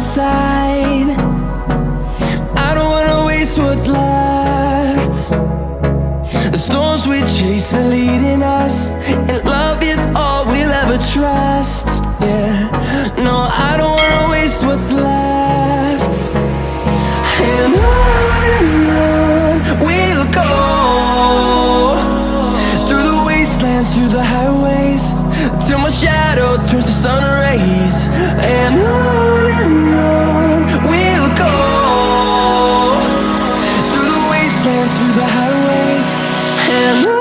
side. I don't wanna waste what's left. The storms we chase are leading us, and love is all we'll ever trust. Yeah, no, I don't wanna waste what's left. And on we'll go, through the wastelands, through the highways, till my shadow turns to sun rays. And on we'll go, through the wastelands, through the highways, and on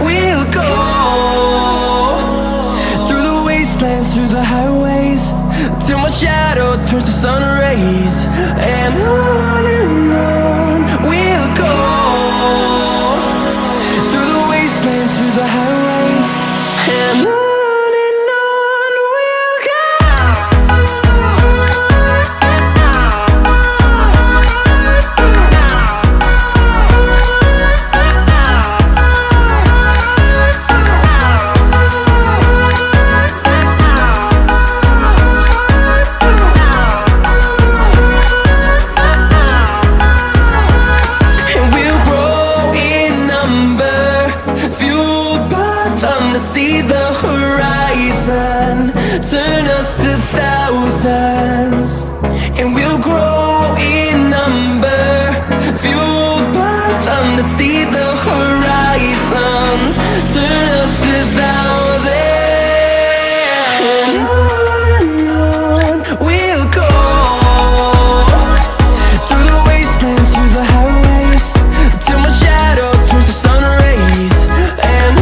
we'll go. Through the highways, till my shadow turns to sun rays. And on we'll go, through the wastelands, through the highways, and on we'll go. See the horizon turn us to thousands, and we'll grow in number, fueled by them. To see the horizon turn us to thousands, and on we'll go, through the wastelands, through the highways, till my shadow turns to sun rays. And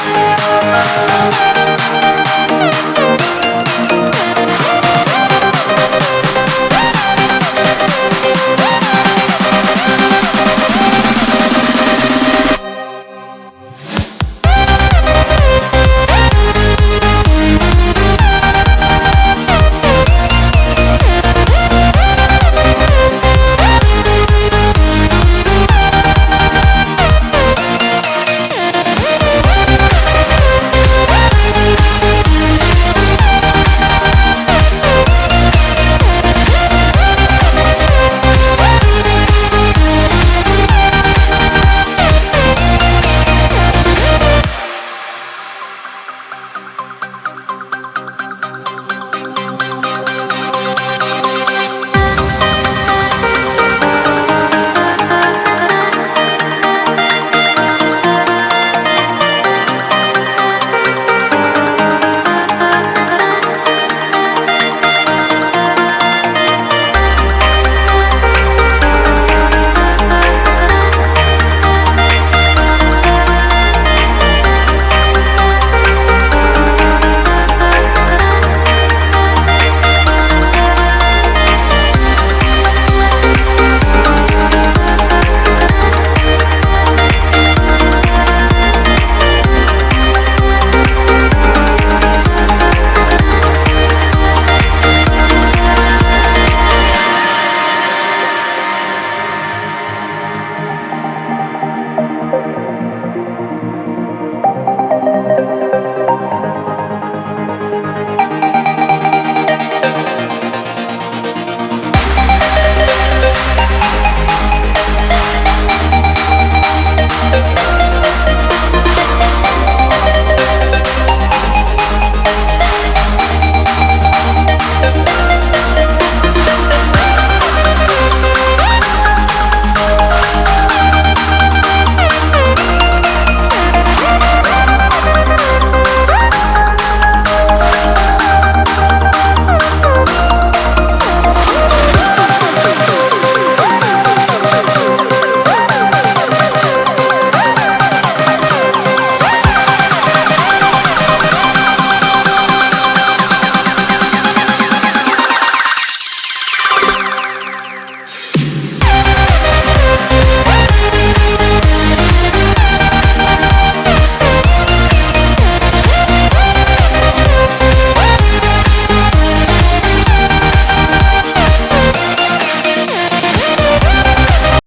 We'll be right back.